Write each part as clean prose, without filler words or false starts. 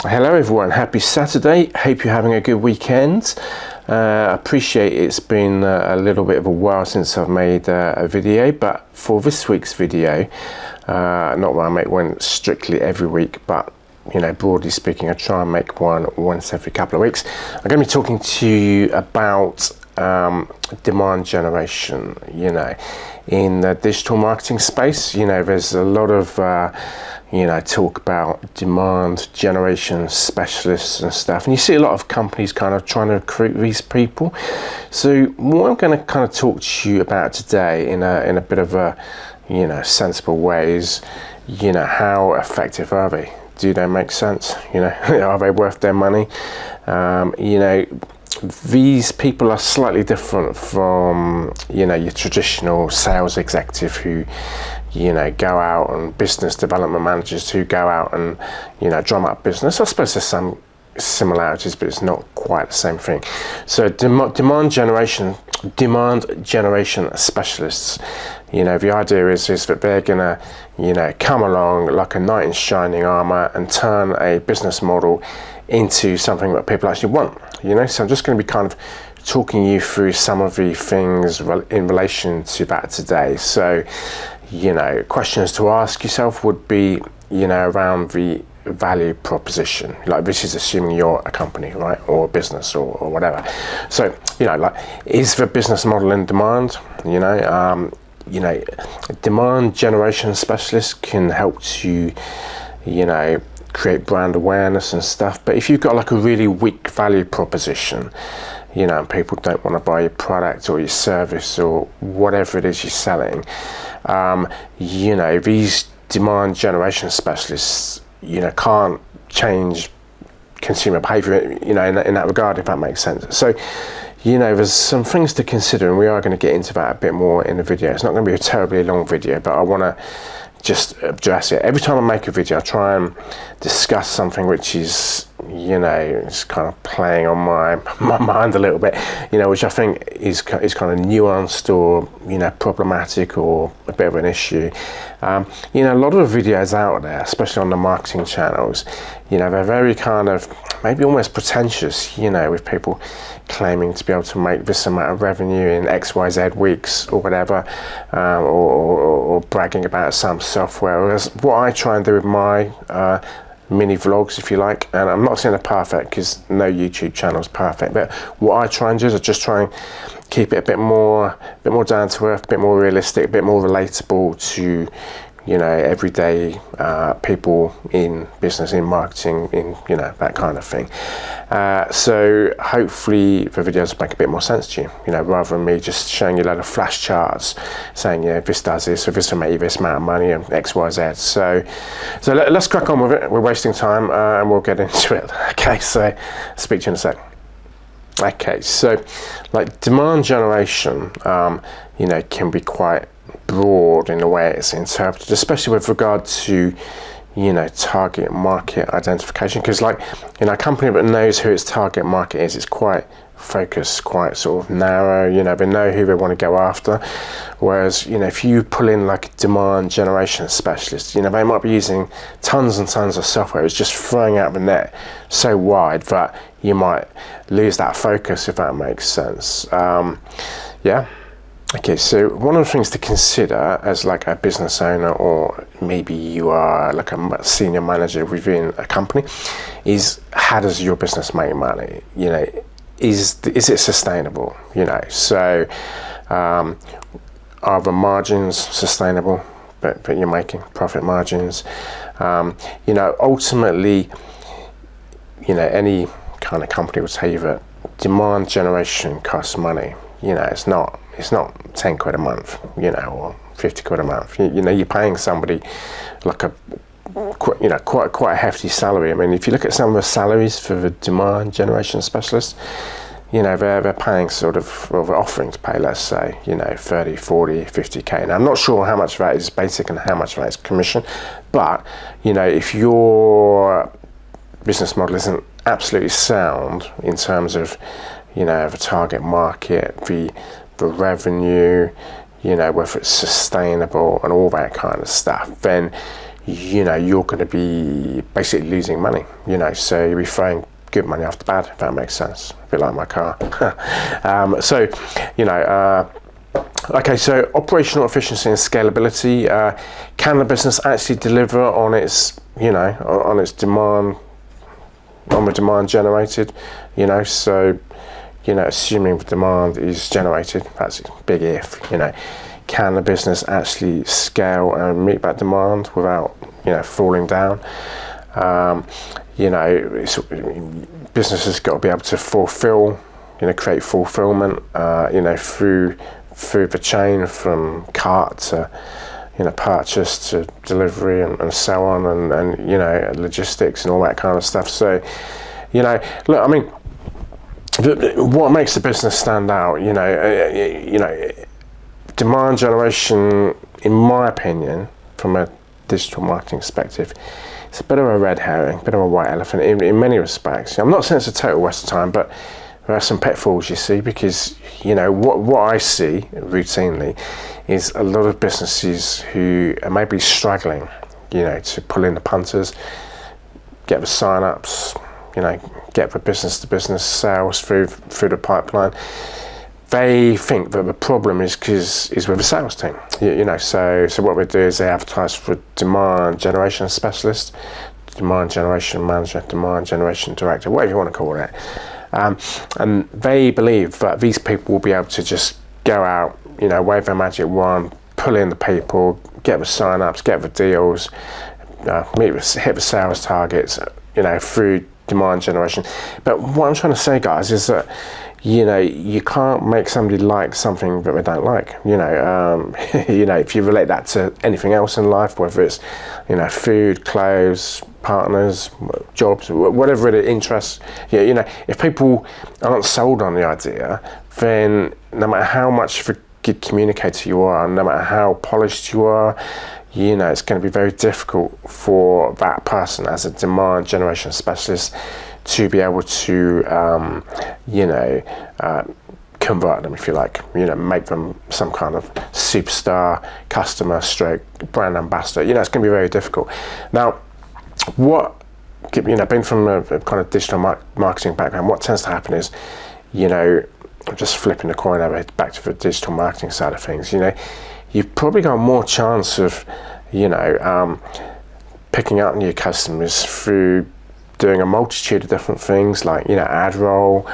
Hello everyone, happy Saturday. Hope you're having a good weekend. I appreciate it's been a little bit of a while since I've made a video, but for this week's video, not that I make one strictly every week, but broadly speaking, I try and make one once every couple of weeks. I'm going to be talking to you about demand generation. In the digital marketing space, there's a lot of talk about demand generation specialists and stuff, and you see a lot of companies kind of trying to recruit these people. So what I'm going to kind of talk to you about today in a bit of a sensible way is how effective are they? Do they make sense? Are they worth their money? These people are slightly different from your traditional sales executive who go out, and business development managers who go out and drum up business. I suppose there's some similarities, but it's not quite the same thing. So demand generation specialists, the idea is that they're gonna come along like a knight in shining armor and turn a business model into something that people actually want. So I'm just going to be kind of talking you through some of the things in relation to that today. So questions to ask yourself would be around the value proposition. Like, this is assuming you're a company, right, or a business or whatever. So is the business model in demand? Demand generation specialists can help to create brand awareness and stuff, but if you've got like a really weak value proposition, and people don't want to buy your product or your service or whatever it is you're selling, these demand generation specialists can't change consumer behavior in that regard, if that makes sense. So there's some things to consider, and we are going to get into that a bit more in the video. It's not going to be a terribly long video, but I want to just address it. Every time I make a video, I try and discuss something which is it's kind of playing on my mind a little bit, which I think is kind of nuanced or problematic or a bit of an issue. A lot of the videos out there, especially on the marketing channels, they're very kind of maybe almost pretentious, with people claiming to be able to make this amount of revenue in XYZ weeks or whatever, or bragging about some software. Whereas what I try and do with my mini vlogs, if you like, and I'm not saying they're perfect because no YouTube channel is perfect, but what I try and do is I just try and keep it a bit more down to earth, a bit more realistic, a bit more relatable to everyday people in business, in marketing, in that kind of thing. So hopefully the videos make a bit more sense to you, rather than me just showing you a load of flash charts saying this does this, or this will make you this amount of money, and XYZ. So let's crack on with it. We're wasting time, and we'll get into it. Okay, so speak to you in a sec. Okay, so demand generation can be quite broad in the way it's interpreted, especially with regard to target market identification, because a company that knows who its target market is, it's quite focused, quite sort of narrow. They know who they want to go after. Whereas if you pull in like a demand generation specialist, they might be using tons and tons of software. It's just throwing out the net so wide that you might lose that focus, if that makes sense. Okay, so one of the things to consider as like a business owner, or maybe you are like a senior manager within a company, is how does your business make money? Is it sustainable? So are the margins sustainable? But you're making profit margins. Ultimately, any kind of company will tell you that demand generation costs money. It's not 10 quid a month, or 50 quid a month. You're paying somebody like quite a hefty salary. I mean, if you look at some of the salaries for the demand generation specialists, they're paying offering to pay, let's say, 30, 40, 50k. Now, I'm not sure how much of that is basic and how much of that is commission, but if your business model isn't absolutely sound in terms of the target market, the revenue, whether it's sustainable and all that kind of stuff, then you know, you're going to be basically losing money, you know, so you'll be throwing good money after bad, if that makes sense, a bit like my car. So, you know, okay, so operational efficiency and scalability. Can the business actually deliver on its, you know, on its demand, on the demand generated, you know? So, you know, assuming the demand is generated, that's a big if, you know, can the business actually scale and meet that demand without, you know, falling down? You know, business has got to be able to fulfill, you know, create fulfillment, you know, through the chain from cart to, you know, purchase to delivery and so on, and you know, logistics and all that kind of stuff. So, you know, look, I mean, what makes the business stand out, you know, demand generation, in my opinion, from a digital marketing perspective, it's a bit of a red herring, a bit of a white elephant in many respects. I'm not saying it's a total waste of time, but there are some pitfalls, you see, because, you know, what I see routinely is a lot of businesses who are maybe struggling, you know, to pull in the punters, get the sign-ups, you know, get the business-to-business sales through the pipeline. They think that the problem is with the sales team, you know. So what they do is they advertise for demand generation specialist, demand generation manager, demand generation director, whatever you want to call it. And they believe that these people will be able to just go out, you know, wave their magic wand, pull in the people, get the sign-ups, get the deals, hit the sales targets, you know, through demand generation. But what I'm trying to say, guys, is that, you know, you can't make somebody like something that they don't like. You know, you know, if you relate that to anything else in life, whether it's, you know, food, clothes, partners, jobs, whatever it interests, you know, if people aren't sold on the idea, then no matter how much of a good communicator you are, no matter how polished you are, you know, it's going to be very difficult for that person as a demand generation specialist to be able to, you know, convert them, if you like, you know, make them some kind of superstar, customer stroke, brand ambassador. You know, it's going to be very difficult. Now, what, you know, being from a kind of digital marketing background, what tends to happen is, you know, just flipping the coin over back to the digital marketing side of things, you know, you've probably got more chance of, you know, picking up new customers through doing a multitude of different things, like, you know, ad roll,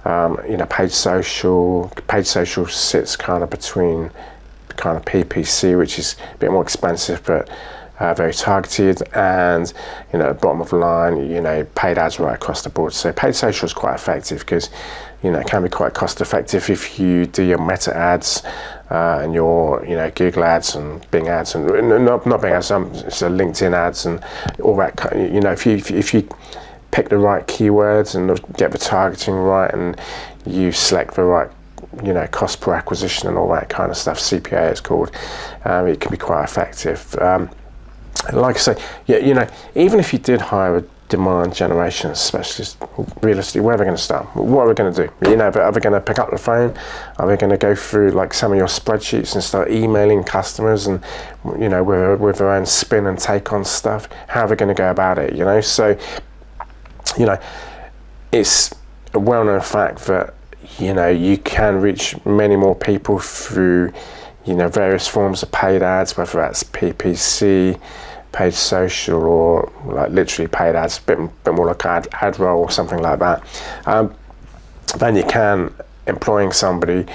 you know, paid social. Paid social sits kind of between kind of PPC, which is a bit more expensive, but very targeted, and, you know, bottom of the line, you know, paid ads right across the board. So paid social is quite effective because, you know, it can be quite cost effective if you do your meta ads and your, you know, Google ads and Bing ads, and not Bing ads, so LinkedIn ads and all that. You know, if you pick the right keywords and get the targeting right, and you select the right, you know, cost per acquisition and all that kind of stuff, CPA it's called, it can be quite effective. Like I say, yeah, you know, even if you did hire a demand generation specialist, realistically, where are they going to start? What are we going to do? You know, are they going to pick up the phone? Are they going to go through like some of your spreadsheets and start emailing customers and, you know, with their own spin and take on stuff? How are they going to go about it? You know, so, you know, it's a well-known fact that, you know, you can reach many more people through, you know, various forms of paid ads, whether that's PPC, paid social, or like literally paid ads, a bit more like ad roll or something like that. Then you can employing somebody,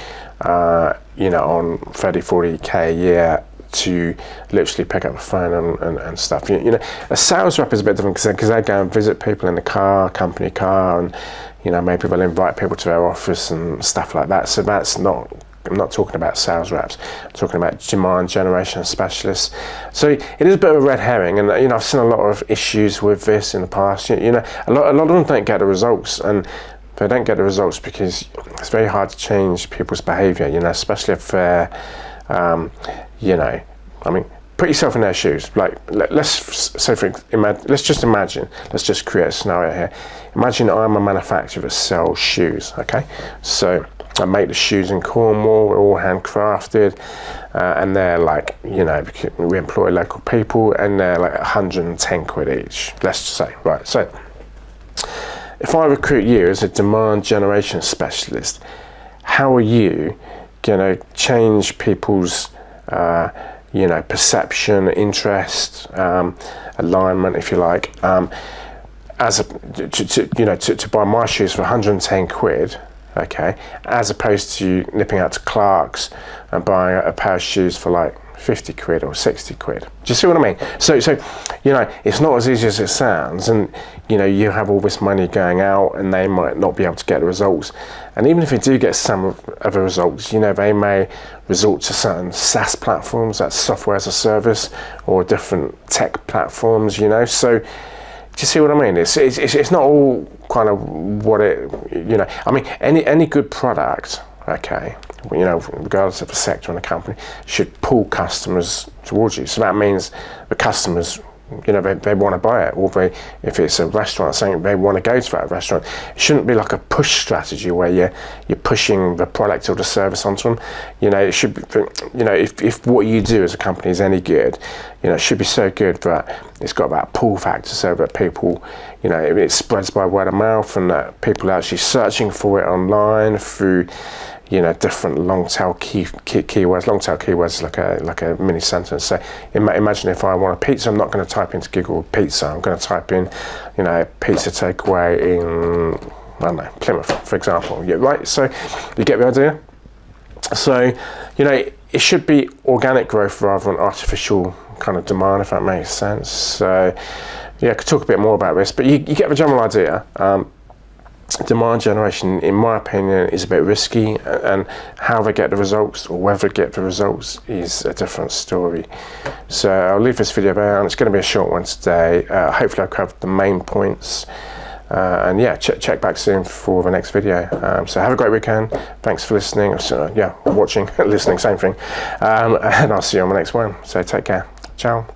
you know, on 30, 40K a year to literally pick up the phone and stuff. You know, a sales rep is a bit different because they go and visit people in the car, company car, and, you know, maybe they'll invite people to their office and stuff like that. So that's not, I'm not talking about sales reps, I'm talking about demand generation specialists. So it is a bit of a red herring, and, you know, I've seen a lot of issues with this in the past. You know, a lot of them don't get the results, and they don't get the results because it's very hard to change people's behaviour, you know, especially if they're, you know, I mean, put yourself in their shoes. Like, let's just create a scenario here. Imagine I'm a manufacturer that sells shoes, okay? So I make the shoes in Cornwall, we're all handcrafted, and they're like, you know, we employ local people, and they're like 110 quid each, let's just say. Right, so if I recruit you as a demand generation specialist, how are you going to change people's you know, perception, interest, alignment, if you like, as to buy my shoes for 110 quid, okay, as opposed to nipping out to Clark's and buying a pair of shoes for like 50 quid or 60 quid. Do you see what I mean? So you know, it's not as easy as it sounds, and you know, you have all this money going out and they might not be able to get the results, and even if you do get some of the results, you know, they may resort to certain SaaS platforms, that's software as a service, or different tech platforms, you know. So do you see what I mean? It's not all kind of what it, you know, I mean, any good product, okay, you know, regardless of the sector and the company, should pull customers towards you. So that means the customers, you know, they want to buy it, or if it's a restaurant, saying they want to go to that restaurant. It shouldn't be like a push strategy where you're pushing the product or the service onto them. You know, it should be, you know, if what you do as a company is any good, you know, it should be so good that it's got that pull factor, so that people, you know, it spreads by word of mouth, and that people are actually searching for it online through, you know, different long tail keywords. Long tail keywords is like a mini sentence. So imagine if I want a pizza, I'm not going to type into Google pizza. I'm going to type in, you know, pizza takeaway in, I don't know, Plymouth, for example. Yeah, right. So you get the idea. So, you know, it should be organic growth rather than artificial kind of demand, if that makes sense. So yeah, I could talk a bit more about this, but you get the general idea. Demand generation, in my opinion, is a bit risky, and how they get the results, or whether they get the results, is a different story. So I'll leave this video there, and it's going to be a short one today. Hopefully I've covered the main points, and yeah, check back soon for the next video. So have a great weekend. Thanks for listening, watching, listening, same thing, and I'll see you on the next one. So take care. Ciao.